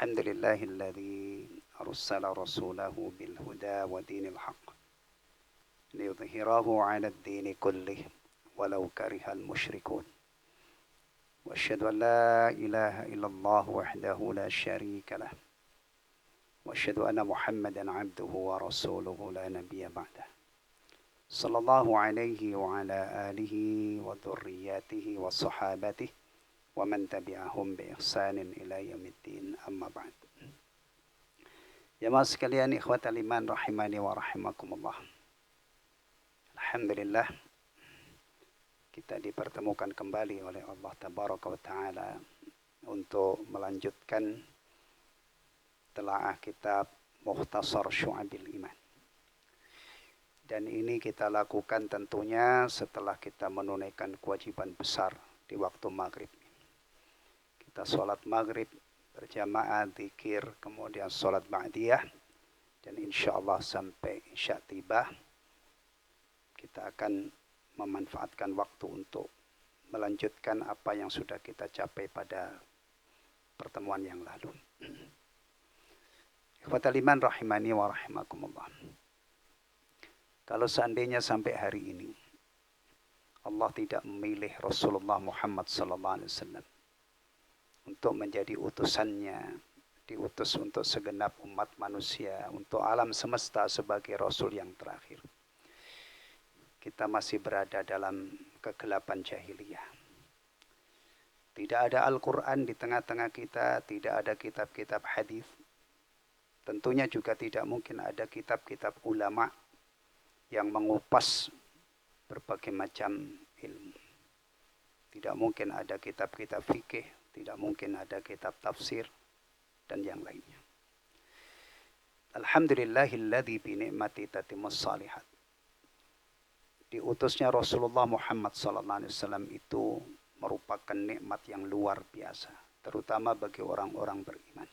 الحمد لله الذي أرسل رسوله بالهدى ودين الحق ليظهره على الدين كله ولو كره المشركون وأشهد أن لا إله إلا الله وحده لا شريك له وأشهد أن محمدا عبده ورسوله لا نبي بعده صلى الله عليه وعلى آله وذرياته وصحابته ومن تبعهم بإحسان إلى يوم الدين أما بعد. Jemaah sekalian, ikhwatal iman rahimani wa rahimakumullah. Alhamdulillah kita dipertemukan kembali oleh Allah Tabaraka wa Ta'ala untuk melanjutkan telaah kitab Mukhtasar Syu'abil Iman. Dan ini kita lakukan tentunya setelah kita menunaikan kewajiban besar di waktu maghrib. Kita sholat maghrib berjamaah, zikir, kemudian sholat ba'diyah, dan insya Allah sampai isya tiba kita akan memanfaatkan waktu untuk melanjutkan apa yang sudah kita capai pada pertemuan yang lalu. Ikhwatal iman rahimani wa rahimakumullah. Kalau seandainya sampai hari ini Allah tidak memilih Rasulullah Muhammad SAW untuk menjadi utusannya, diutus untuk segenap umat manusia, untuk alam semesta sebagai Rasul yang terakhir, kita masih berada dalam kegelapan jahiliyah. Tidak ada Al-Quran di tengah-tengah kita, tidak ada kitab-kitab hadis. Tentunya juga tidak mungkin ada kitab-kitab ulama yang mengupas berbagai macam ilmu. Tidak mungkin ada kitab-kitab fikih, tidak mungkin ada kitab tafsir, dan yang lainnya. Alhamdulillahilladzi bi ni'mati tatimmus shalihat. Diutusnya Rasulullah Muhammad SAW itu merupakan nikmat yang luar biasa, terutama bagi orang-orang beriman.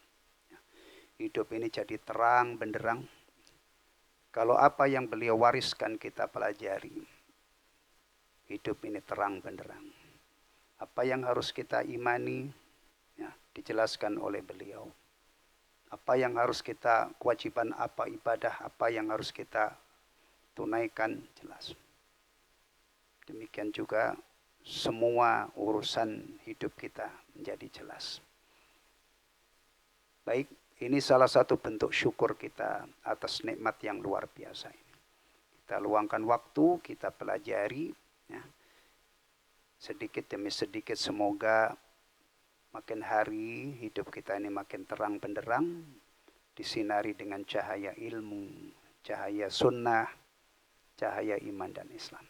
Hidup ini jadi terang benderang. Kalau apa yang beliau wariskan kita pelajari, hidup ini terang benderang. Apa yang harus kita imani, ya, dijelaskan oleh beliau. Apa yang harus kita, kewajiban apa, ibadah apa yang harus kita tunaikan, jelas. Demikian juga semua urusan hidup kita menjadi jelas. Baik, ini salah satu bentuk syukur kita atas nikmat yang luar biasa ini. Kita luangkan waktu, kita pelajari, ya. Sedikit demi sedikit semoga makin hari hidup kita ini makin terang benderang, disinari dengan cahaya ilmu, cahaya sunnah, cahaya iman dan Islam.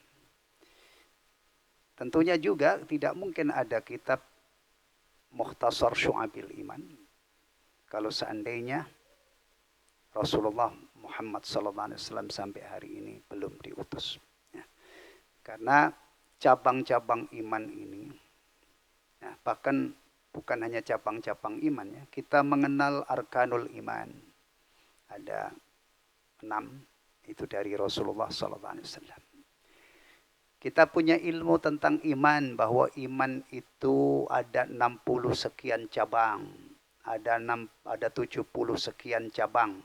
Tentunya juga tidak mungkin ada kitab Mukhtasar Syu'abil Iman kalau seandainya Rasulullah Muhammad SAW sampai hari ini belum diutus. Ya. Karena cabang-cabang iman ini, ya, bahkan bukan hanya cabang-cabang iman, ya, kita mengenal arkanul iman. Ada 6, itu dari Rasulullah SAW. Kita punya ilmu tentang iman, bahwa iman itu ada 60 sekian cabang. Ada 70 sekian cabang.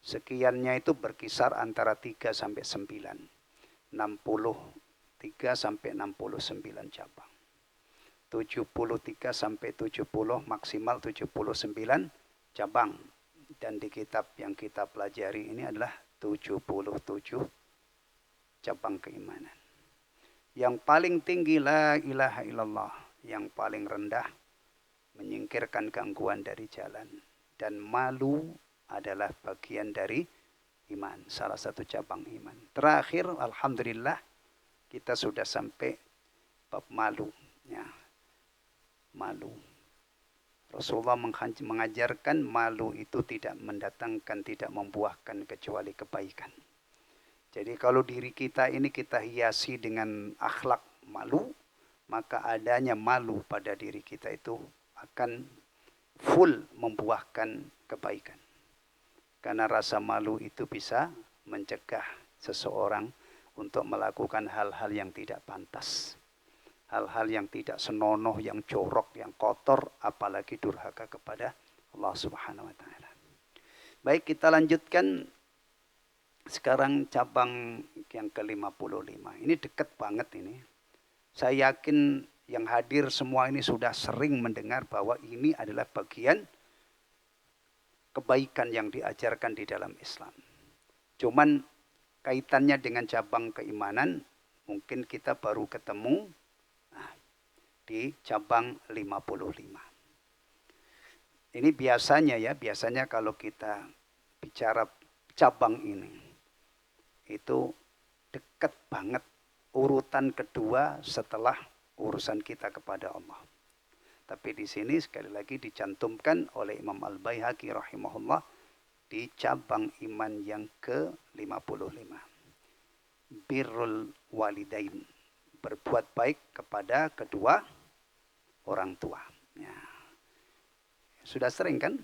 Sekiannya itu berkisar antara 3 sampai 9. 63 sampai 69 cabang. 73 sampai 70, maksimal 79 cabang. Dan di kitab yang kita pelajari ini adalah 77 cabang keimanan. Yang paling tinggi la ilaha illallah, yang paling rendah menyingkirkan gangguan dari jalan. Dan malu adalah bagian dari iman, salah satu cabang iman. Terakhir, alhamdulillah, kita sudah sampai bab malu. Ya. Malu. Rasulullah mengajarkan malu itu tidak mendatangkan, tidak membuahkan kecuali kebaikan. Jadi kalau diri kita ini kita hiasi dengan akhlak malu, maka adanya malu pada diri kita itu akan full membuahkan kebaikan. Karena rasa malu itu bisa mencegah seseorang untuk melakukan hal-hal yang tidak pantas. Hal-hal yang tidak senonoh, yang jorok, yang kotor, apalagi durhaka kepada Allah Subhanahu wa taala. Baik, kita lanjutkan sekarang cabang yang ke-55. Ini dekat banget ini. Saya yakin yang hadir semua ini sudah sering mendengar bahwa ini adalah bagian kebaikan yang diajarkan di dalam Islam. Cuman kaitannya dengan cabang keimanan mungkin kita baru ketemu di cabang 55. Ini biasanya kalau kita bicara cabang ini, itu dekat banget urutan kedua setelah urusan kita kepada Allah. Tapi di sini sekali lagi dicantumkan oleh Imam Al-Baihaqi rahimahullah di cabang iman yang ke-55. Birrul walidain, berbuat baik kepada kedua orang tua. Ya. Sudah sering kan?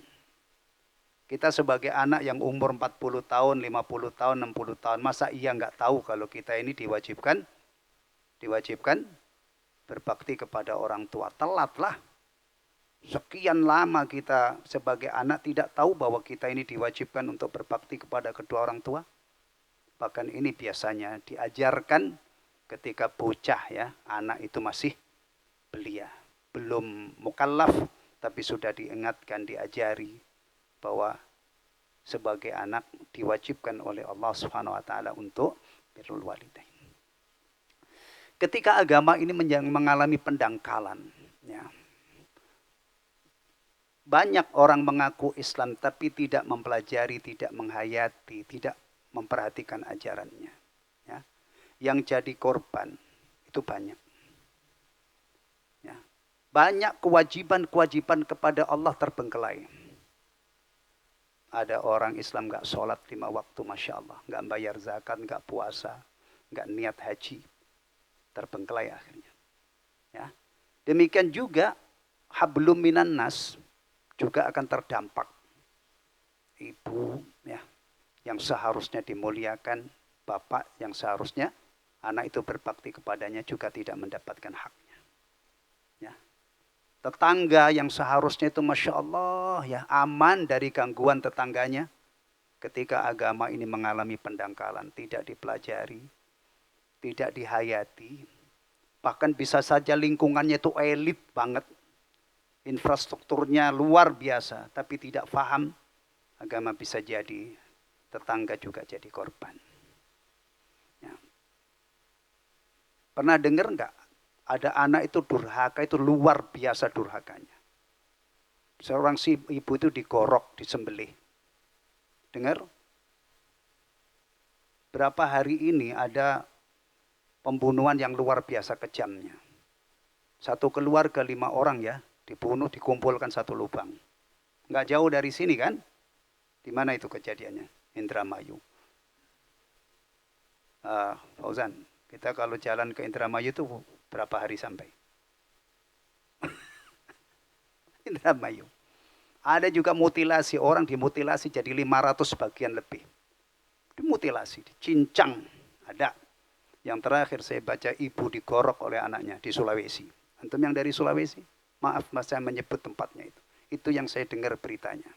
Kita sebagai anak yang umur 40 tahun, 50 tahun, 60 tahun, masa iya nggak tahu kalau kita ini diwajibkan berbakti kepada orang tua. Telatlah. Sekian lama kita sebagai anak tidak tahu bahwa kita ini diwajibkan untuk berbakti kepada kedua orang tua. Bahkan ini biasanya diajarkan ketika bocah ya, anak itu masih belia, belum mukallaf, tapi sudah diingatkan, diajari bahwa sebagai anak diwajibkan oleh Allah Subhanahu wa taala untuk birrul walidain. Ketika agama ini mengalami pendangkalan, ya. Banyak orang mengaku Islam tapi tidak mempelajari, tidak menghayati, tidak memperhatikan ajarannya. Ya. Yang jadi korban itu banyak. Ya. Banyak kewajiban-kewajiban kepada Allah terbengkelai. Ada orang Islam gak sholat 5 waktu, Masya Allah. Gak bayar zakat, gak puasa, gak niat haji. Terbengkelai akhirnya. Ya. Demikian juga hablum minan nas juga akan terdampak. Ibu ya, yang seharusnya dimuliakan, bapak yang seharusnya anak itu berbakti kepadanya juga tidak mendapatkan haknya. Ya. Tetangga yang seharusnya itu Masya Allah ya, aman dari gangguan tetangganya, ketika agama ini mengalami pendangkalan, tidak dipelajari, tidak dihayati, bahkan bisa saja lingkungannya itu elit banget, infrastrukturnya luar biasa, tapi tidak paham agama, bisa jadi tetangga juga jadi korban. Ya. Pernah dengar nggak? Ada anak itu durhaka, itu luar biasa durhakanya. Seorang si ibu itu digorok, disembelih. Dengar? Berapa hari ini ada pembunuhan yang luar biasa kejamnya. Satu keluarga 5 orang ya, dibunuh, dikumpulkan satu lubang. Nggak jauh dari sini kan? Di mana itu kejadiannya? Indramayu. Fauzan, kita kalau jalan ke Indramayu itu berapa hari sampai? Indramayu. Ada juga mutilasi, orang dimutilasi jadi 500 bagian lebih. Dimutilasi, dicincang. Ada. Yang terakhir saya baca, ibu digorok oleh anaknya di Sulawesi. Antum yang dari Sulawesi? Maaf mas, saya menyebut tempatnya itu. Itu yang saya dengar beritanya.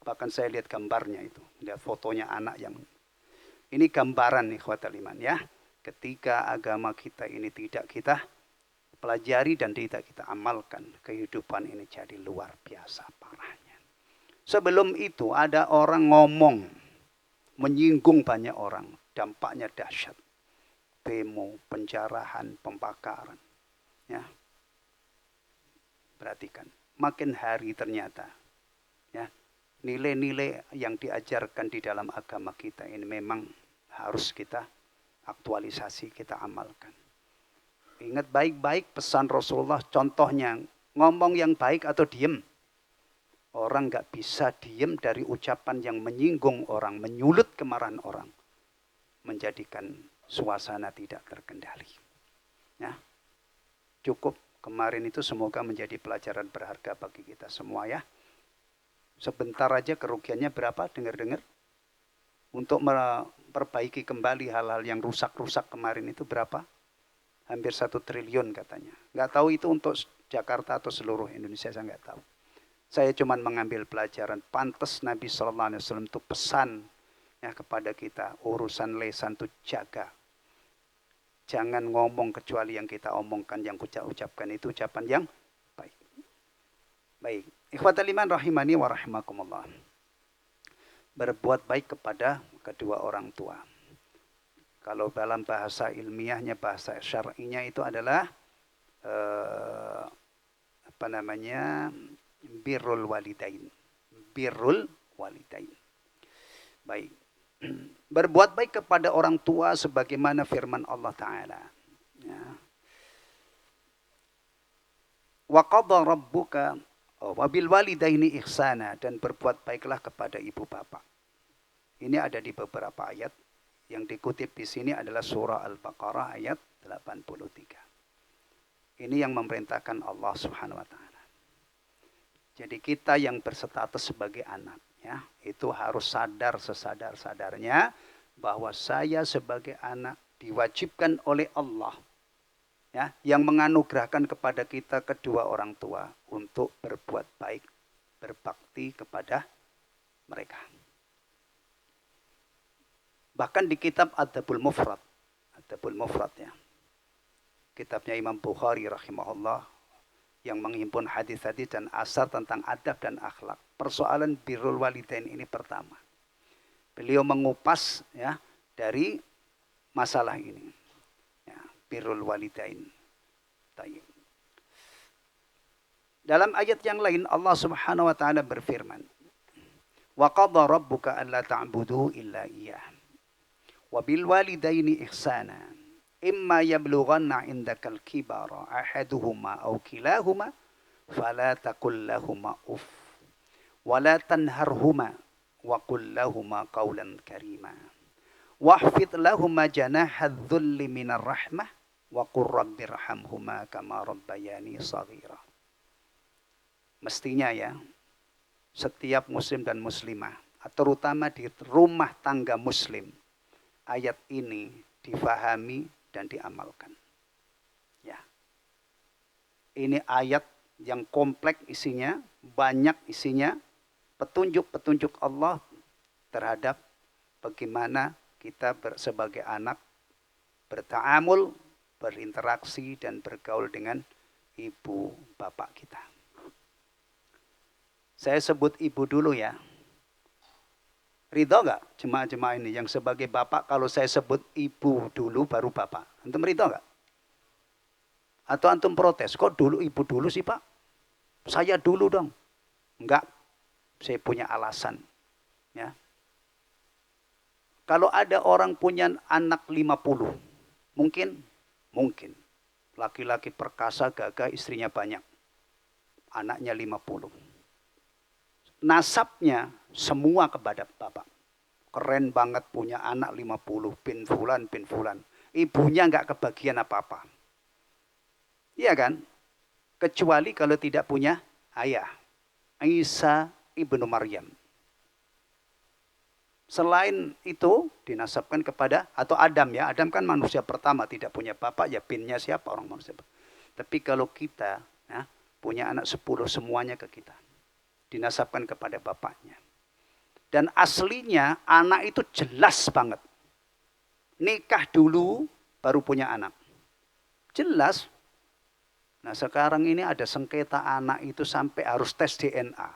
Bahkan saya lihat gambarnya itu. Lihat fotonya anak yang... Ini gambaran nih ikhwatal iman ya. Ketika agama kita ini tidak kita pelajari dan tidak kita amalkan, kehidupan ini jadi luar biasa parahnya. Sebelum itu ada orang ngomong, menyinggung banyak orang. Dampaknya dahsyat. Demo, penjarahan, pembakaran. Ya. Perhatikan, makin hari ternyata ya, nilai-nilai yang diajarkan di dalam agama kita ini memang harus kita aktualisasi, kita amalkan. Ingat baik-baik pesan Rasulullah, contohnya ngomong yang baik atau diem. Orang gak bisa diem dari ucapan yang menyinggung orang, menyulut kemarahan orang, menjadikan suasana tidak terkendali. Ya, cukup. Kemarin itu semoga menjadi pelajaran berharga bagi kita semua ya. Sebentar aja kerugiannya berapa dengar-dengar? Untuk memperbaiki kembali hal-hal yang rusak-rusak kemarin itu berapa? Hampir 1 triliun katanya. Nggak tahu itu untuk Jakarta atau seluruh Indonesia, saya nggak tahu. Saya cuma mengambil pelajaran. Pantas Nabi Sallallahu Alaihi Wasallam itu pesan ya kepada kita, urusan lisan itu jaga. Jangan ngomong kecuali yang kita omongkan, yang kita ucapkan itu ucapan yang baik. Baik. Ikhwatal iman rahimani wa rahimakumullah. Berbuat baik kepada kedua orang tua. Kalau dalam bahasa ilmiahnya, bahasa syar'inya itu adalah birrul walidain. Birrul walidain. Baik. Berbuat baik kepada orang tua sebagaimana firman Allah Ta'ala. Ya. Wa qadha rabbuka wa bil walidaini ihsana, dan berbuat baiklah kepada ibu bapak. Ini ada di beberapa ayat. Yang dikutip di sini adalah surah Al-Baqarah ayat 83. Ini yang memerintahkan Allah Subhanahu wa taala. Jadi kita yang berstatus sebagai anak, ya, itu harus sadar sesadar-sadarnya bahwa saya sebagai anak diwajibkan oleh Allah, ya, yang menganugerahkan kepada kita kedua orang tua untuk berbuat baik, berbakti kepada mereka. Bahkan di kitab Adabul Mufrad ya, kitabnya Imam Bukhari rahimahullah, yang menghimpun hadis-hadis dan asar tentang adab dan akhlak. Persoalan birrul walidain ini pertama. Beliau mengupas ya dari masalah ini. Ya, birrul walidain. Dalam ayat yang lain Allah Subhanahu wa taala berfirman, "Wa qadha rabbuka alla ta'budu illa iyyah. Wa bil walidaini ihsana. Imma yablughanna indakal kibara ahaduhuma aw kilahuma fala taqul lahumā uff wa la tanharhuma wa qul lahumā qawlan karīmā. Wahfid lahumā janāha adh-dhulli minar rahmah wa qur rabbirhamhumā kamā rabbayani shaghīrā." Mestinya ya, setiap muslim dan muslimah, terutama di rumah tangga muslim, ayat ini difahami dan diamalkan. Ya. Ini ayat yang kompleks isinya, banyak isinya, petunjuk-petunjuk Allah terhadap bagaimana kita sebagai anak berta'amul, berinteraksi dan bergaul dengan ibu bapak kita. Saya sebut ibu dulu ya. Ridho nggak jemaah-jemaah ini yang sebagai bapak kalau saya sebut ibu dulu baru bapak? Antum ridho nggak? Atau antum protes? Kok dulu ibu dulu sih pak? Saya dulu dong. Enggak, saya punya alasan. Ya. Kalau ada orang punya anak 50, mungkin. Laki-laki perkasa, gagah, istrinya banyak. Anaknya 50. Nasabnya semua kepada bapak. Keren banget punya anak 50, bin fulan. Ibunya nggak kebagian apa-apa. Iya kan? Kecuali kalau tidak punya ayah. Isa ibnu Maryam. Selain itu dinasabkan kepada, atau Adam ya. Adam kan manusia pertama, tidak punya bapak, ya binnya siapa orang manusia. Tapi kalau kita ya, punya anak 10, semuanya ke kita. Dinasabkan kepada bapaknya. Dan aslinya anak itu jelas banget. Nikah dulu baru punya anak. Jelas. Nah sekarang ini ada sengketa anak itu sampai harus tes DNA.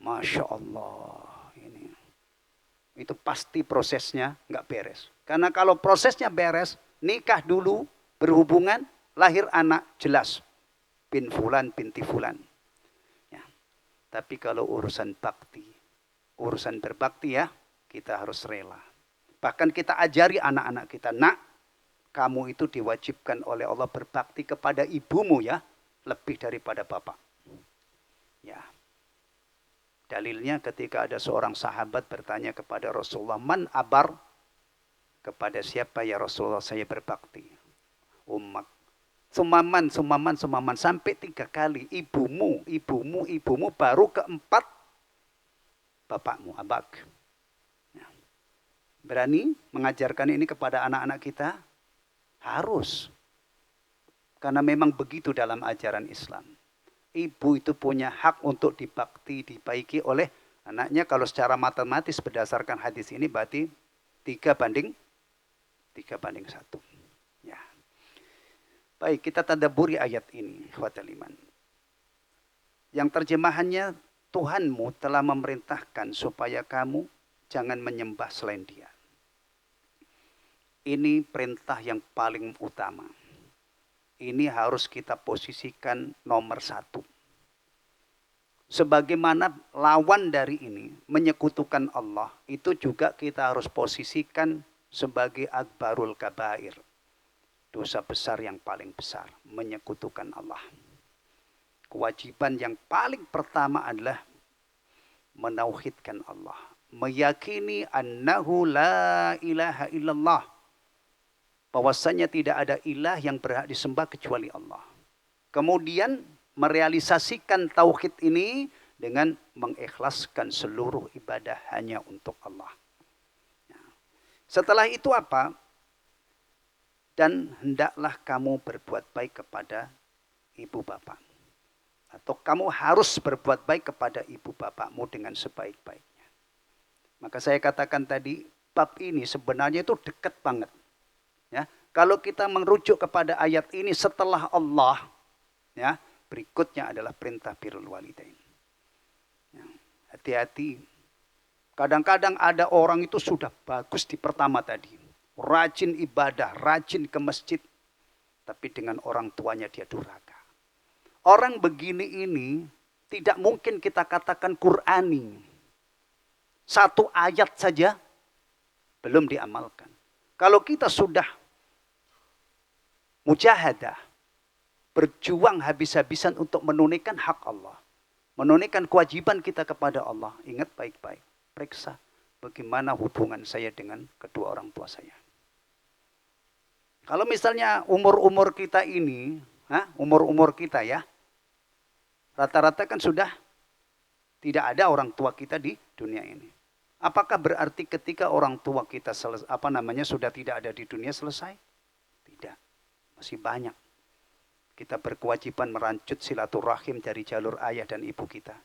Masya Allah. Ini. Itu pasti prosesnya nggak beres. Karena kalau prosesnya beres, nikah dulu, berhubungan, lahir anak, jelas. Bin fulan, binti fulan. Tapi kalau urusan bakti, urusan berbakti ya, kita harus rela. Bahkan kita ajari anak-anak kita, nak, kamu itu diwajibkan oleh Allah berbakti kepada ibumu ya, lebih daripada bapak. Ya. Dalilnya ketika ada seorang sahabat bertanya kepada Rasulullah, man abar? Kepada siapa ya Rasulullah saya berbakti? Ummak. Sumaman, sampai 3 kali. Ibumu, baru keempat bapakmu, abak. Ya. Berani mengajarkan ini kepada anak-anak kita? Harus. Karena memang begitu dalam ajaran Islam. Ibu itu punya hak untuk dibakti, dibaiki oleh anaknya. Kalau secara matematis berdasarkan hadis ini berarti 3 banding 1. Ya. Baik, kita tadabburi ayat ini, ikhwatal iman. Yang terjemahannya, Tuhanmu telah memerintahkan supaya kamu jangan menyembah selain Dia. Ini perintah yang paling utama. Ini harus kita posisikan nomor 1. Sebagaimana lawan dari ini, menyekutukan Allah, itu juga kita harus posisikan sebagai akbarul kabair. Dosa besar yang paling besar, menyekutukan Allah. Kewajiban yang paling pertama adalah menauhidkan Allah. Meyakini annahu la ilaha illallah. Bahwasanya tidak ada ilah yang berhak disembah kecuali Allah. Kemudian merealisasikan tauhid ini dengan mengikhlaskan seluruh ibadah hanya untuk Allah. Setelah itu apa? Dan hendaklah kamu berbuat baik kepada ibu bapak. Atau kamu harus berbuat baik kepada ibu bapakmu dengan sebaik-baiknya. Maka saya katakan tadi, bab ini sebenarnya itu dekat banget. Ya, kalau kita merujuk kepada ayat ini setelah Allah, ya, berikutnya adalah perintah birrul walidain. Ya, hati-hati. Kadang-kadang ada orang itu sudah bagus di pertama tadi. Rajin ibadah, rajin ke masjid. Tapi dengan orang tuanya dia durhaka. Orang begini ini tidak mungkin kita katakan Qur'ani. Satu ayat saja belum diamalkan. Kalau kita sudah mujahadah, berjuang habis-habisan untuk menunaikan hak Allah, menunaikan kewajiban kita kepada Allah, ingat baik-baik, periksa bagaimana hubungan saya dengan kedua orang tua saya. Kalau misalnya umur-umur kita ini, umur-umur kita ya, rata-rata kan sudah tidak ada orang tua kita di dunia ini. Apakah berarti ketika orang tua kita sudah tidak ada di dunia selesai? Tidak. Masih banyak. Kita berkewajiban merancut silaturahim dari jalur ayah dan ibu kita.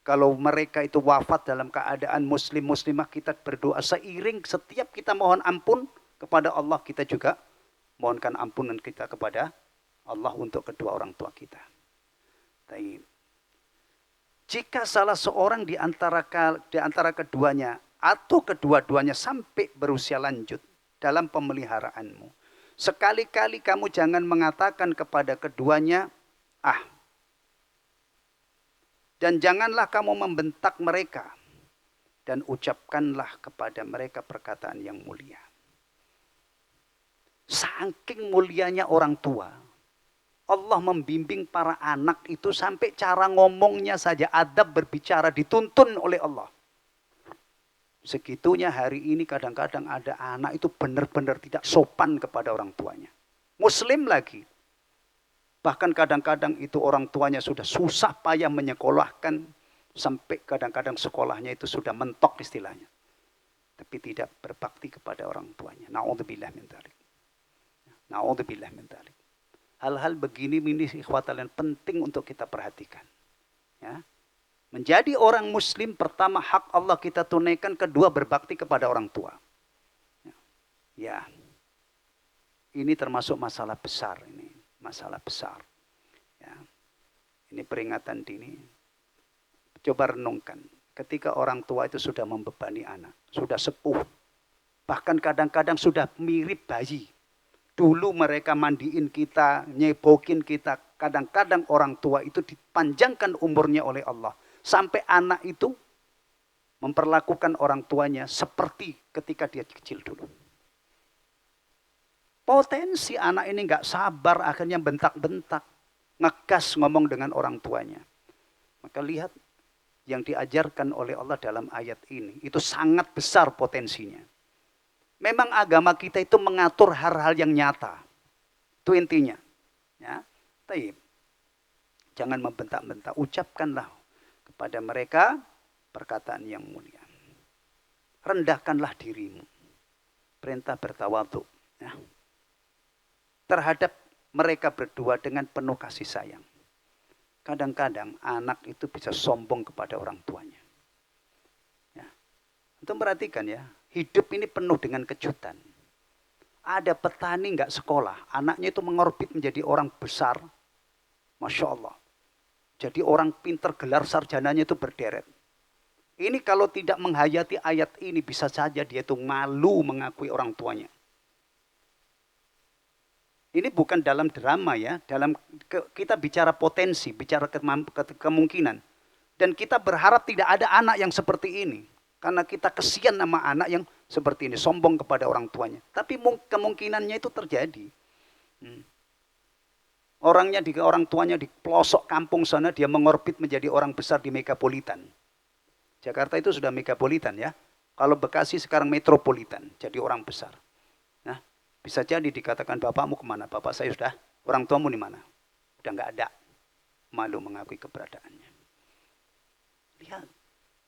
Kalau mereka itu wafat dalam keadaan muslim-muslimah, kita berdoa seiring setiap kita mohon ampun kepada Allah, kita juga mohonkan ampunan kita kepada Allah untuk kedua orang tua kita. Baik. Jika salah seorang di antara keduanya atau kedua-duanya sampai berusia lanjut dalam pemeliharaanmu, sekali-kali kamu jangan mengatakan kepada keduanya, dan janganlah kamu membentak mereka, dan ucapkanlah kepada mereka perkataan yang mulia. Saking mulianya orang tua, Allah membimbing para anak itu sampai cara ngomongnya saja, adab berbicara dituntun oleh Allah. Segitunya hari ini kadang-kadang ada anak itu benar-benar tidak sopan kepada orang tuanya. Muslim lagi. Bahkan kadang-kadang itu orang tuanya sudah susah payah menyekolahkan, sampai kadang-kadang sekolahnya itu sudah mentok istilahnya. Tapi tidak berbakti kepada orang tuanya. Na'udzubillah min dzalik. Na'udzubillah min dzalik. Hal-hal begini ini ikhwatalan penting untuk kita perhatikan. Ya. Menjadi orang muslim, pertama hak Allah kita tunaikan, kedua berbakti kepada orang tua. Ya. Ini termasuk masalah besar ini, masalah besar. Ya. Ini peringatan dini. Coba renungkan, ketika orang tua itu sudah membebani anak, sudah sepuh, bahkan kadang-kadang sudah mirip bayi. Dulu mereka mandiin kita, nyebokin kita. Kadang-kadang orang tua itu dipanjangkan umurnya oleh Allah. Sampai anak itu memperlakukan orang tuanya seperti ketika dia kecil dulu. Potensi anak ini nggak sabar, akhirnya bentak-bentak. Ngegas ngomong dengan orang tuanya. Maka lihat yang diajarkan oleh Allah dalam ayat ini. Itu sangat besar potensinya. Memang agama kita itu mengatur hal-hal yang nyata. Itu intinya. Ya. Taib. Jangan membentak-bentak. Ucapkanlah kepada mereka perkataan yang mulia. Rendahkanlah dirimu. Perintah bertawadhu. Ya. Terhadap mereka berdua dengan penuh kasih sayang. Kadang-kadang anak itu bisa sombong kepada orang tuanya. Ya. Untuk perhatikan ya, hidup ini penuh dengan kejutan. Ada petani nggak sekolah, anaknya itu mengorbit menjadi orang besar. Masya Allah. Jadi orang pinter, gelar sarjananya itu berderet. Ini kalau tidak menghayati ayat ini, bisa saja dia itu malu mengakui orang tuanya. Ini bukan dalam drama ya, kita bicara potensi, bicara kemungkinan. Dan kita berharap tidak ada anak yang seperti ini. Karena kita kesian sama anak yang seperti ini, sombong kepada orang tuanya. Tapi kemungkinannya itu terjadi. Orang tuanya di pelosok kampung sana, dia mengorbit menjadi orang besar di megapolitan. Jakarta itu sudah megapolitan ya. Kalau Bekasi sekarang metropolitan, jadi orang besar. Nah, bisa jadi dikatakan bapakmu kemana? Bapak saya sudah, orang tuamu di mana? Udah nggak ada. Malu mengakui keberadaannya. Lihat,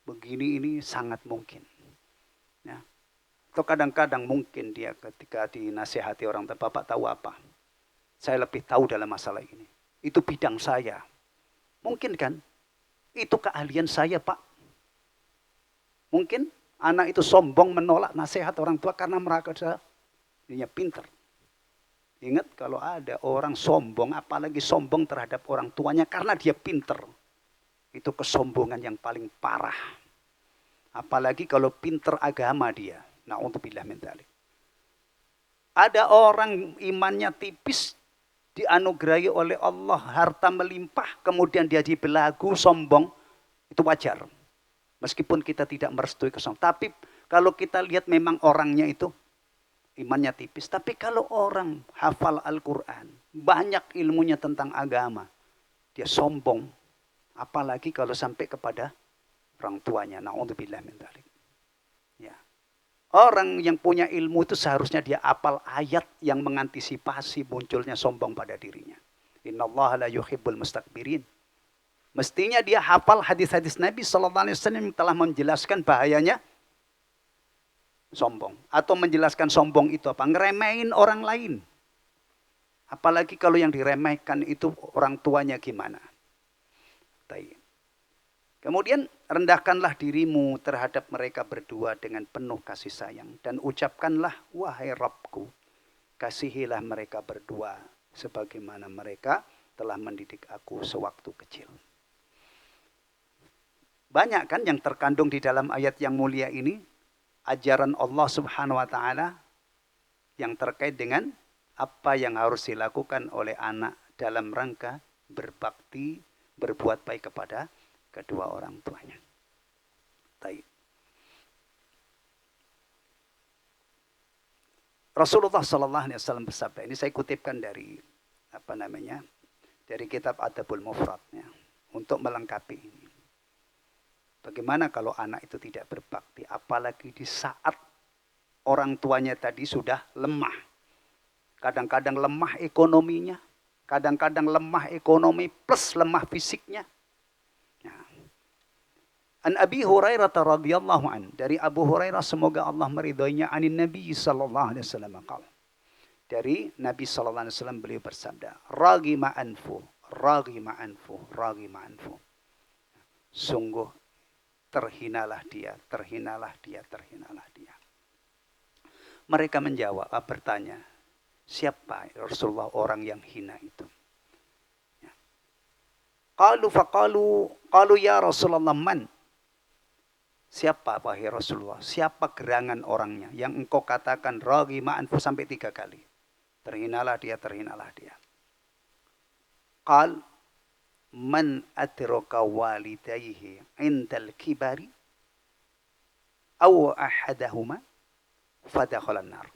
begini ini sangat mungkin. Ya. Atau kadang-kadang mungkin dia ketika dinasihati orang tua, bapak tahu apa? Saya lebih tahu dalam masalah ini. Itu bidang saya. Mungkin kan? Itu keahlian saya, Pak. Mungkin anak itu sombong menolak nasihat orang tua karena merasa dia pinter. Ingat kalau ada orang sombong, apalagi sombong terhadap orang tuanya karena dia pinter. Itu kesombongan yang paling parah. Apalagi kalau pinter agama dia. Na'udzubillah min dzalik. Ada orang imannya tipis, dianugerahi oleh Allah harta melimpah, kemudian dia dibelagu sombong, itu wajar. Meskipun kita tidak merestui kesombongan. Tapi kalau kita lihat memang orangnya itu imannya tipis. Tapi kalau orang hafal Al-Quran, banyak ilmunya tentang agama, dia sombong. Apalagi kalau sampai kepada orang tuanya. Na'udzubillah min dzalik. Ya. Orang yang punya ilmu itu seharusnya dia hafal ayat yang mengantisipasi munculnya sombong pada dirinya. Innallaha la yuhibbul mustakbirin. Mestinya dia hafal hadis-hadis Nabi SAW yang telah menjelaskan bahayanya sombong. Atau menjelaskan sombong itu apa? Ngeremehin orang lain. Apalagi kalau yang diremehkan itu orang tuanya gimana. Kemudian rendahkanlah dirimu terhadap mereka berdua dengan penuh kasih sayang. Dan ucapkanlah, wahai Rabbku, kasihilah mereka berdua sebagaimana mereka telah mendidik aku sewaktu kecil. Banyak kan yang terkandung di dalam ayat yang mulia ini. Ajaran Allah Subhanahu wa ta'ala yang terkait dengan apa yang harus dilakukan oleh anak dalam rangka berbakti, berbuat baik kepada kedua orang tuanya. Baik. Rasulullah SAW bersabda, ini saya kutipkan dari dari kitab Adabul Mufrad ya, untuk melengkapi ini. Bagaimana kalau anak itu tidak berbakti, apalagi di saat orang tuanya tadi sudah lemah. Kadang-kadang lemah ekonominya, kadang-kadang lemah ekonomi plus lemah fisiknya. An Abi Hurairah radhiyallahu an, dari Abu Hurairah semoga Allah meridhoinya, anin Nabi sallallahu alaihi wasallam qala. Dari Nabi sallallahu alaihi wasallam beliau bersabda, raghima anfu, raghima anfu, raghima anfu. Sungguh terhinalah dia, terhinalah dia, terhinalah dia. Mereka menjawab, bertanya, siapa Rasulullah orang yang hina itu? Qalu ya Rasulullah man? Siapa wahai Rasulullah? Siapa gerangan orangnya yang engkau katakan raghima anfu sampai 3 kali? Terhinalah dia, terhinalah dia. Qal man adraka walidayhi indal kibari aw ahadahuma fadakhalan nar.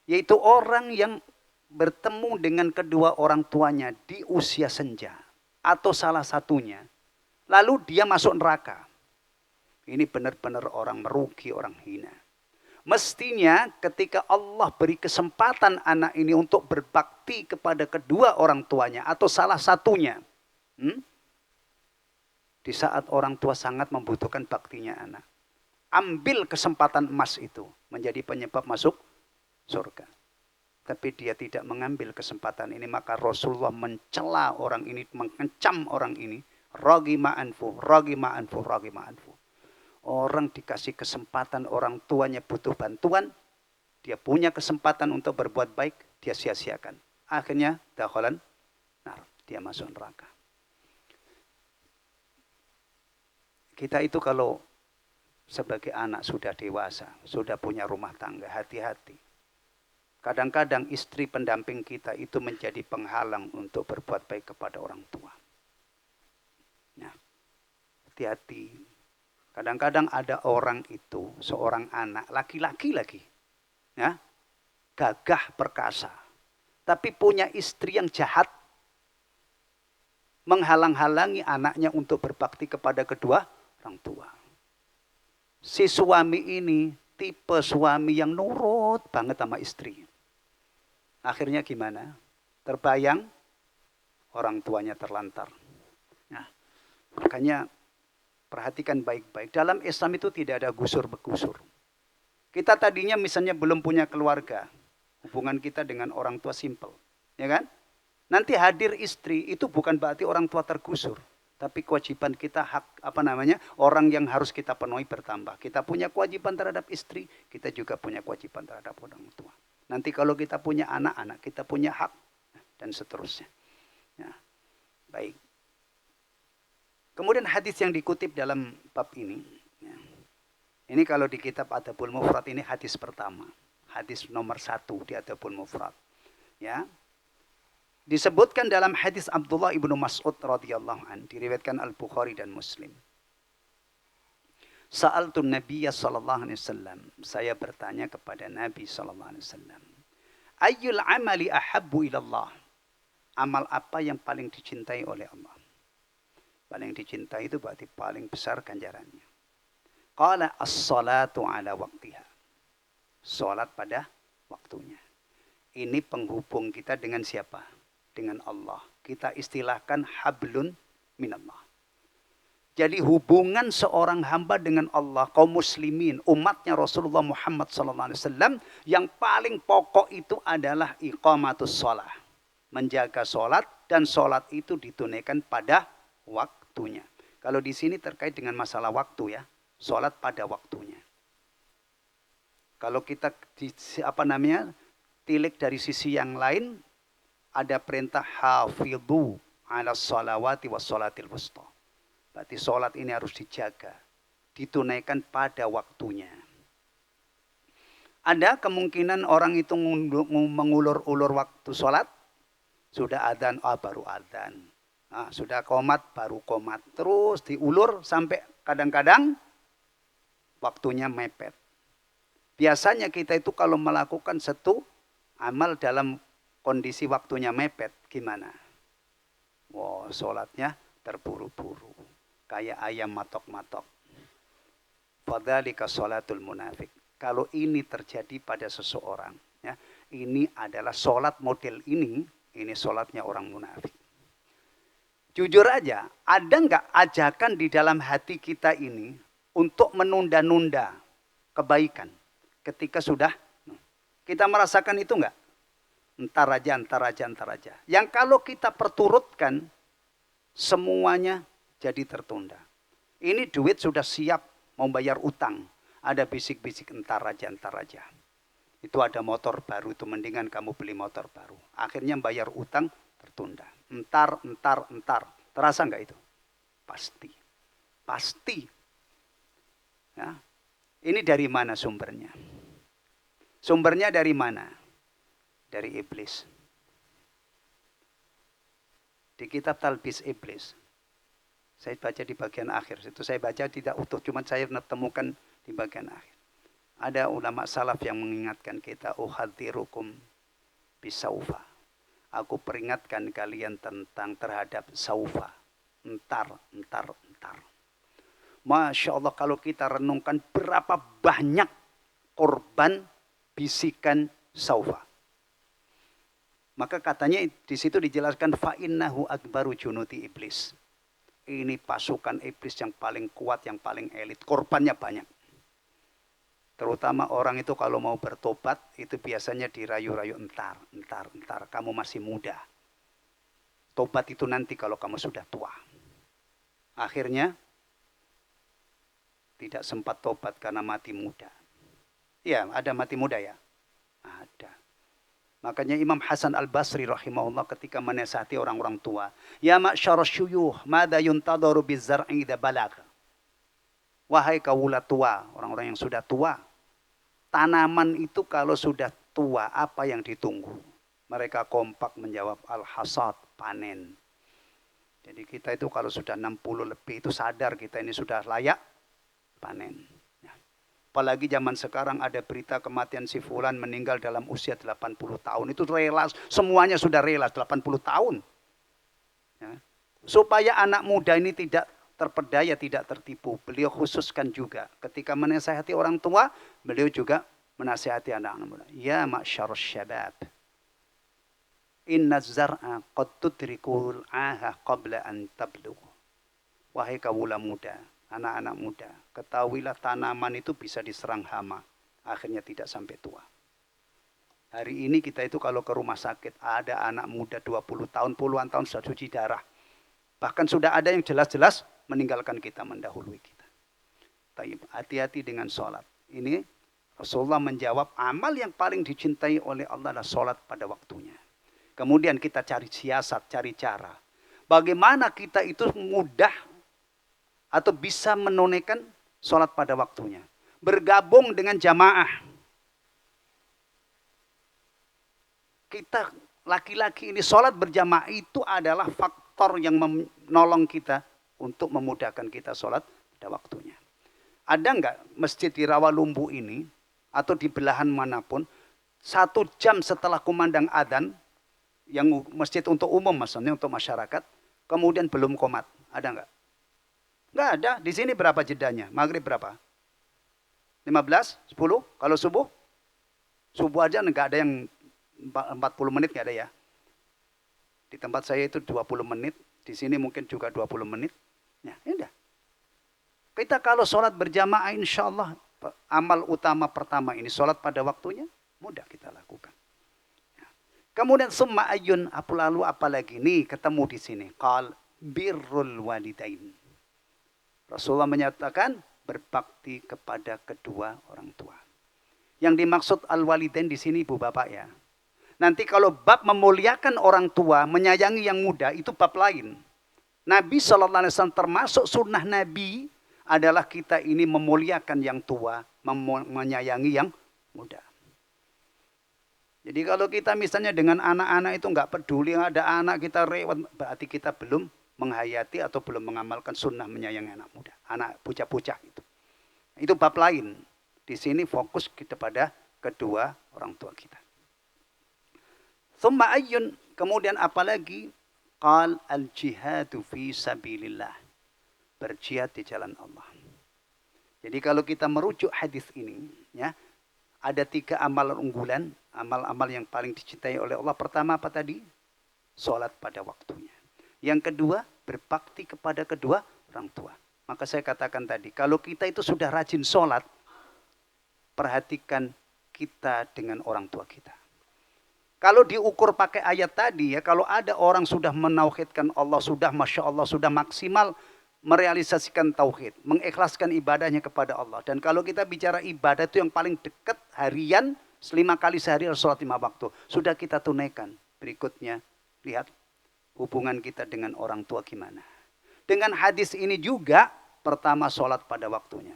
Yaitu orang yang bertemu dengan kedua orang tuanya di usia senja atau salah satunya, lalu dia masuk neraka. Ini benar-benar orang merugi, orang hina. Mestinya ketika Allah beri kesempatan anak ini untuk berbakti kepada kedua orang tuanya atau salah satunya. Di saat orang tua sangat membutuhkan baktinya anak. Ambil kesempatan emas itu menjadi penyebab masuk surga. Tapi dia tidak mengambil kesempatan ini, maka Rasulullah mencela orang ini, mengancam orang ini. Ragima anfu, ragima anfu, ragima anfu. Orang dikasih kesempatan, orang tuanya butuh bantuan, dia punya kesempatan untuk berbuat baik, dia sia-siakan. Akhirnya dakhalan nar, dia masuk neraka. Kita itu kalau sebagai anak sudah dewasa, sudah punya rumah tangga, hati-hati. Kadang-kadang istri pendamping kita itu menjadi penghalang untuk berbuat baik kepada orang tua. Nah, hati-hati. Kadang-kadang ada orang itu, seorang anak, laki-laki lagi, ya, gagah perkasa, tapi punya istri yang jahat, menghalang-halangi anaknya untuk berbakti kepada kedua orang tua. Si suami ini tipe suami yang nurut banget sama istri. Akhirnya gimana? Terbayang orang tuanya terlantar. Nah, makanya perhatikan baik-baik. Dalam Islam itu tidak ada gusur-begusur. Kita tadinya misalnya belum punya keluarga. Hubungan kita dengan orang tua simple. Ya kan? Nanti hadir istri itu bukan berarti orang tua tergusur. Tapi kewajiban kita orang yang harus kita penuhi bertambah. Kita punya kewajiban terhadap istri, kita juga punya kewajiban terhadap orang tua. Nanti kalau kita punya anak-anak, kita punya hak, dan seterusnya. Ya. Baik. Kemudian hadis yang dikutip dalam bab ini. Ya. Ini kalau di kitab Adabul Mufrad ini hadis pertama. Hadis nomor 1 di Adabul Mufrad. Ya. Disebutkan dalam hadis Abdullah ibnu Mas'ud radhiyallahu an, diriwayatkan Al-Bukhari dan Muslim. Sa'altun Nabiyya sallallahu alaihi wasallam, saya bertanya kepada Nabi sallallahu alaihi wasallam, ayyul amali ahabbu ila Allah? Amal apa yang paling dicintai oleh Allah? Paling dicintai itu berarti paling besar ganjarannya. Qala as-salatu ala waqtiha. Salat pada waktunya. Ini penghubung kita dengan siapa? Dengan Allah. Kita istilahkan hablun minallah. Jadi hubungan seorang hamba dengan Allah, kaum muslimin, umatnya Rasulullah Muhammad SAW, yang paling pokok itu adalah iqamatus shalah. Menjaga sholat, dan sholat itu ditunaikan pada waktunya. Kalau di sini terkait dengan masalah waktu ya, sholat pada waktunya. Kalau kita tilik dari sisi yang lain, ada perintah hafidhu ala sholawati was sholatil wusta. Berarti sholat ini harus dijaga, ditunaikan pada waktunya. Ada kemungkinan orang itu mengulur-ulur waktu sholat, sudah adzan, baru adzan. Nah, sudah qomat, baru qomat. Terus diulur sampai kadang-kadang waktunya mepet. Biasanya kita itu kalau melakukan satu amal dalam kondisi waktunya mepet, gimana? Wow, sholatnya terburu-buru. Kayak ayam matok-matok. Fadzalika sholatul munafik. Kalau ini terjadi pada seseorang, ya, ini adalah sholat model ini sholatnya orang munafik. Jujur aja, ada nggak ajakan di dalam hati kita ini untuk menunda-nunda kebaikan ketika sudah kita merasakan itu nggak? Entar aja. Yang kalau kita perturutkan, semuanya jadi tertunda. Ini duit sudah siap mau bayar utang. Ada bisik-bisik entar aja. Itu ada motor baru, itu mendingan kamu beli motor baru. Akhirnya bayar utang tertunda. Entar. Terasa nggak itu? Pasti. Ya. Ini dari mana sumbernya? Sumbernya dari mana? Dari iblis. Di kitab Talbis Iblis. Saya baca di bagian akhir. Itu saya baca tidak utuh, cuma saya temukan di bagian akhir. Ada ulama salaf yang mengingatkan kita, uhadzirukum bisaufa. Aku peringatkan kalian terhadap saufa. Entar. Masya Allah, kalau kita renungkan berapa banyak korban bisikan saufa. Maka katanya di situ dijelaskan fa'innahu akbaru junuti iblis. Ini pasukan iblis yang paling kuat, yang paling elit. Korbannya banyak. Terutama orang itu kalau mau bertobat, itu biasanya dirayu-rayu, entar. Kamu masih muda. Tobat itu nanti kalau kamu sudah tua. Akhirnya, tidak sempat tobat karena mati muda. Ya, ada mati muda ya? Ada. Makanya Imam Hasan Al-Basri rahimahullah ketika menasihati orang-orang tua. Ya ma'syar syuyuh, mada yuntadaru bizzar'i idza balag. Wahai kawula tua, orang-orang yang sudah tua. Tanaman itu kalau sudah tua, apa yang ditunggu? Mereka kompak menjawab al-hasad, panen. Jadi kita itu kalau sudah 60 lebih itu sadar kita ini sudah layak panen. Apalagi zaman sekarang ada berita kematian si fulan meninggal dalam usia 80 tahun. Itu rela, semuanya sudah rela 80 tahun. Ya. Supaya anak muda ini tidak terpedaya, tidak tertipu. Beliau khususkan juga. Ketika menasihati orang tua, beliau juga menasihati anak-anak muda. Ya ma'syar syabab. Inna zar'a qad tudrikul aha qabla an tablugh. Wahai kawula muda, anak-anak muda, ketahuilah tanaman itu bisa diserang hama. Akhirnya tidak sampai tua. Hari ini kita itu kalau ke rumah sakit, ada anak muda 20 tahun, puluhan tahun sudah cuci darah. Bahkan sudah ada yang jelas-jelas meninggalkan kita, mendahului kita. Hati-hati dengan sholat. Ini Rasulullah menjawab, amal yang paling dicintai oleh Allah adalah sholat pada waktunya. Kemudian kita cari siasat, cari cara. Bagaimana kita itu mudah atau bisa menunaikan sholat pada waktunya. Bergabung dengan jamaah. Kita laki-laki ini sholat berjamaah itu adalah faktor yang menolong kita untuk memudahkan kita sholat pada waktunya. Ada nggak masjid di Rawalumbu ini atau di belahan manapun 1 jam setelah kumandang adzan yang masjid untuk umum maksudnya untuk masyarakat kemudian belum qomat? Ada nggak? Nggak ada. Di sini berapa jedanya? Maghrib berapa? 15? 10? Kalau subuh? Subuh aja nggak ada yang 40 menit, nggak ada ya. Di tempat saya itu 20 menit. Di sini mungkin juga 20 menit. Ya, udah. Kita kalau sholat berjamaah insya Allah amal utama pertama ini sholat pada waktunya mudah kita lakukan. Ya. Kemudian summa ayun lalu apalagi nih ketemu di sini. Qal birrul walidain. Rasulullah menyatakan berbakti kepada kedua orang tua. Yang dimaksud al-walidain di sini ibu bapak ya. Nanti kalau bab memuliakan orang tua, menyayangi yang muda itu bab lain. Nabi SAW termasuk sunnah Nabi adalah kita ini memuliakan yang tua, menyayangi yang muda. Jadi kalau kita misalnya dengan anak-anak itu nggak peduli ada anak kita rewat, berarti kita belum menghayati atau belum mengamalkan sunnah menyayangi anak muda, anak bocah-bocah itu. Itu bab lain. Di sini fokus kita pada kedua orang tua kita. Tsumma ayyun, kemudian apalagi? Qal al-jihadu fi sabilillah. Berjihad di jalan Allah. Jadi kalau kita merujuk hadis ini, ya, ada 3 amalan unggulan, amal-amal yang paling dicintai oleh Allah. Pertama apa tadi? Sholat pada waktunya. Yang kedua, berbakti kepada kedua orang tua. Maka saya katakan tadi, kalau kita itu sudah rajin sholat, perhatikan kita dengan orang tua kita. Kalau diukur pakai ayat tadi ya, kalau ada orang sudah menauhidkan Allah, sudah Masya Allah, sudah maksimal merealisasikan tauhid, mengikhlaskan ibadahnya kepada Allah. Dan kalau kita bicara ibadah itu yang paling dekat harian, 5 kali sehari sholat 5 waktu. Sudah kita tunaikan. Berikutnya, lihat hubungan kita dengan orang tua gimana. Dengan hadis ini juga, pertama sholat pada waktunya.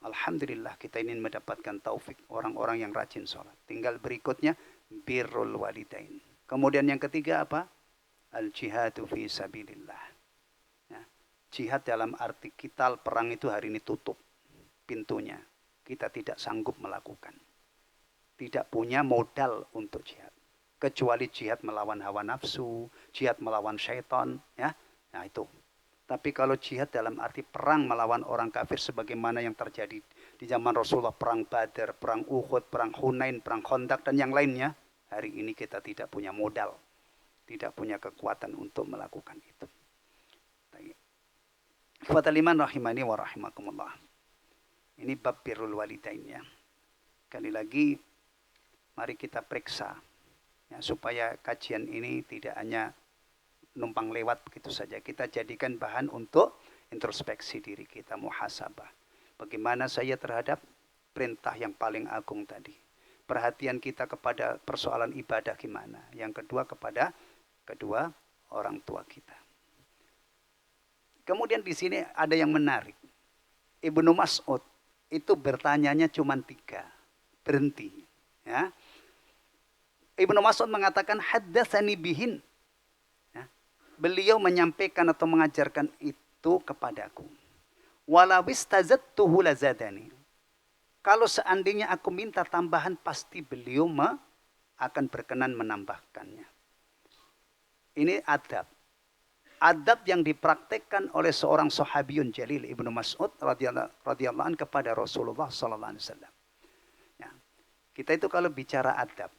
Alhamdulillah kita ini mendapatkan taufik orang-orang yang rajin sholat. Tinggal berikutnya, birrul walidain. Kemudian yang ketiga apa? Al-jihadu fi sabilillah. Ya. Jihad dalam arti kita perang itu hari ini tutup pintunya. Kita tidak sanggup melakukan. Tidak punya modal untuk jihad. Kecuali jihad melawan hawa nafsu, jihad melawan syaitan, ya. Nah itu. Tapi kalau jihad dalam arti perang melawan orang kafir sebagaimana yang terjadi di zaman Rasulullah, perang Badar, perang Uhud, perang Hunain, perang Khandaq dan yang lainnya, hari ini kita tidak punya modal, tidak punya kekuatan untuk melakukan itu. Ikhwatal iman rahimani wa rahimakumullah. Ini bab birrul walidain ya. Sekali lagi, mari kita periksa ya, supaya kajian ini tidak hanya numpang lewat begitu saja. Kita jadikan bahan untuk introspeksi diri kita, muhasabah. Bagaimana saya terhadap perintah yang paling agung tadi. Perhatian kita kepada persoalan ibadah gimana. Yang kedua kepada kedua orang tua kita. Kemudian di sini ada yang menarik. Ibnu Mas'ud itu bertanyanya cuma 3. Berhenti. Ya. Ibnu Mas'ud mengatakan haddatsani bihin. Ya. Beliau menyampaikan atau mengajarkan itu kepadaku. Walawis tazattuhu lazadani. Kalau seandainya aku minta tambahan, pasti beliau akan berkenan menambahkannya. Ini adab. Adab yang dipraktekkan oleh seorang sahabiyun jalil Ibnu Mas'ud radhiyallahu anhu kepada Rasulullah sallallahu alaihi wasallam. Ya. Kita itu kalau bicara adab,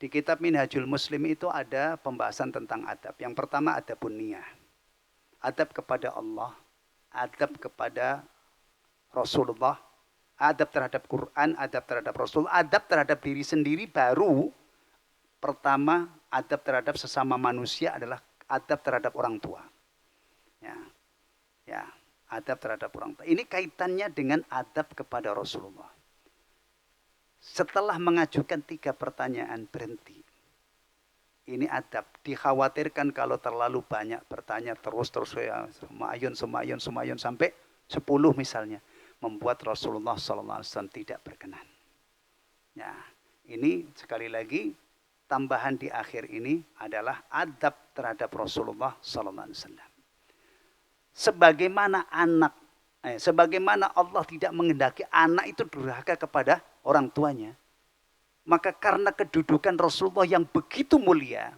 di kitab Minhajul Muslim itu ada pembahasan tentang adab. Yang pertama adabun niyah. Adab kepada Allah, adab kepada Rasulullah, adab terhadap Quran, adab terhadap Rasul, adab terhadap diri sendiri. Baru pertama adab terhadap sesama manusia adalah adab terhadap orang tua. Ya, adab terhadap orang tua. Ini kaitannya dengan adab kepada Rasulullah. Setelah mengajukan 3 pertanyaan, berhenti. Ini adab. Dikhawatirkan kalau terlalu banyak bertanya terus ya, semayun sampai 10 misalnya, membuat Rasulullah SAW tidak berkenan. Ya, ini sekali lagi tambahan di akhir ini adalah adab terhadap Rasulullah SAW. Sebagaimana Allah tidak menghendaki anak itu durhaka kepada orang tuanya, maka karena kedudukan Rasulullah yang begitu mulia,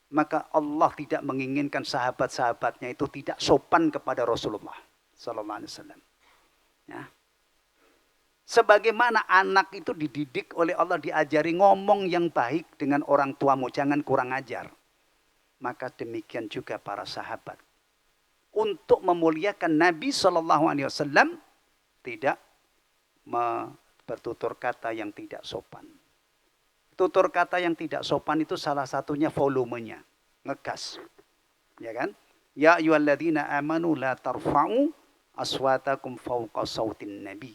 maka Allah tidak menginginkan sahabat-sahabatnya itu tidak sopan kepada Rasulullah SAW. Ya. Sebagaimana anak itu dididik oleh Allah, diajari ngomong yang baik dengan orang tuamu, jangan kurang ajar. Maka demikian juga para sahabat. Untuk memuliakan Nabi SAW tidak bertutur kata yang tidak sopan. Tutur kata yang tidak sopan itu salah satunya volumenya, ngegas. Ya kan? Ya ayyuhalladzina amanu la tarfa'u aswatakum fawqa sautin nabi.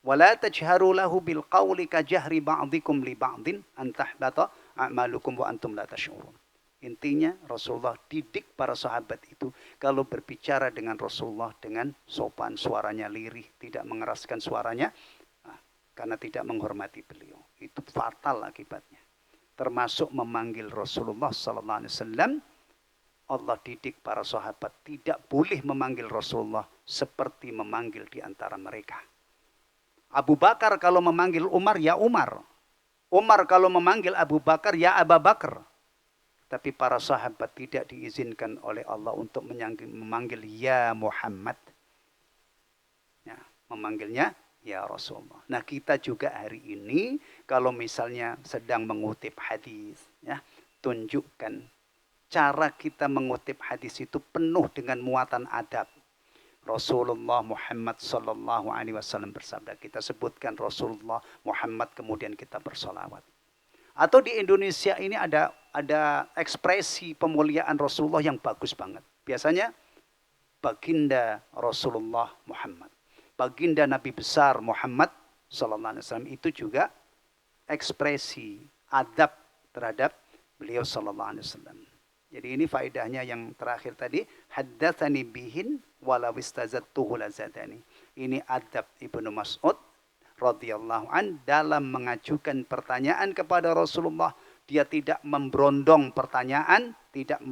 Wala tajharu lahu bil qawli ka jahri ba'dikum li ba'din an tahbata a'malukum wa antum la tash'urun. Intinya Rasulullah didik para sahabat itu kalau berbicara dengan Rasulullah dengan sopan, suaranya lirih, tidak mengeraskan suaranya karena tidak menghormati beliau. Itu fatal akibatnya. Termasuk memanggil Rasulullah sallallahu alaihi wasallam. Allah didik para sahabat tidak boleh memanggil Rasulullah seperti memanggil di antara mereka. Abu Bakar kalau memanggil Umar, ya Umar. Umar kalau memanggil Abu Bakar, ya Abu Bakar. Tapi para sahabat tidak diizinkan oleh Allah untuk memanggil ya Muhammad. Ya, memanggilnya ya Rasulullah. Nah kita juga hari ini kalau misalnya sedang mengutip hadis, ya, tunjukkan cara kita mengutip hadis itu penuh dengan muatan adab. Rasulullah Muhammad sallallahu alaihi wasallam bersabda, kita sebutkan Rasulullah Muhammad kemudian kita bersolawat. Atau di Indonesia ini ada ekspresi pemuliaan Rasulullah yang bagus banget. Biasanya baginda Rasulullah Muhammad, baginda Nabi besar Muhammad sallallahu alaihi wasallam, itu juga ekspresi adab terhadap beliau sallallahu alaihi wasallam. Jadi ini faedahnya yang terakhir tadi, haddatsani bihin walaw istazattuhu lazadani. Ini adab Ibnu Mas'ud radhiyallahu an dalam mengajukan pertanyaan kepada Rasulullah. Dia tidak memberondong pertanyaan, tidak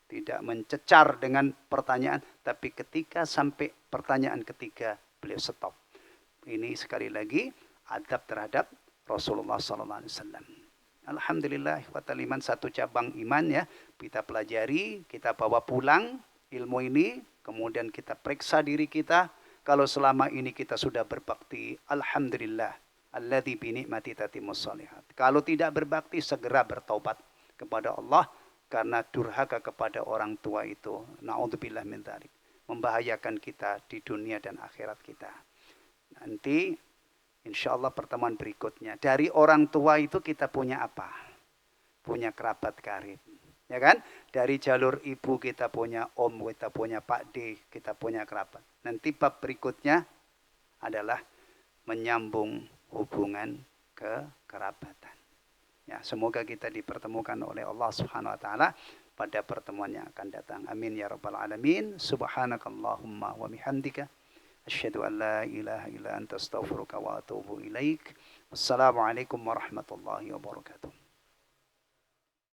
tidak mencecar dengan pertanyaan, tapi ketika sampai pertanyaan ketiga beliau stop. Ini sekali lagi adab terhadap Rasulullah sallallahu alaihi wasallam. Alhamdulillah wa taliman, satu cabang iman ya kita pelajari, kita bawa pulang ilmu ini, kemudian kita periksa diri kita. Kalau selama ini kita sudah berbakti, alhamdulillah, alladzi bi ni'mati tatimmus shalihat. Kalau tidak berbakti, segera bertaubat kepada Allah, karena durhaka kepada orang tua itu, naudzubillah min dzalik, membahayakan kita di dunia dan akhirat kita. Nanti insya Allah pertemuan berikutnya. Dari orang tua itu kita punya apa? Punya kerabat karib. Ya kan? Dari jalur ibu kita punya om, kita punya Pak D, kita punya kerabat. Nanti bab berikutnya adalah menyambung hubungan kekerabatan. Ya, semoga kita dipertemukan oleh Allah Subhanahu wa taala pada pertemuan yang akan datang. Amin ya rabbal alamin. Subhanakallahumma wa bihamdika asyhadu an la ilaha illa anta astaghfiruka wa atubu ilaik. Wassalamualaikum warahmatullahi wabarakatuh.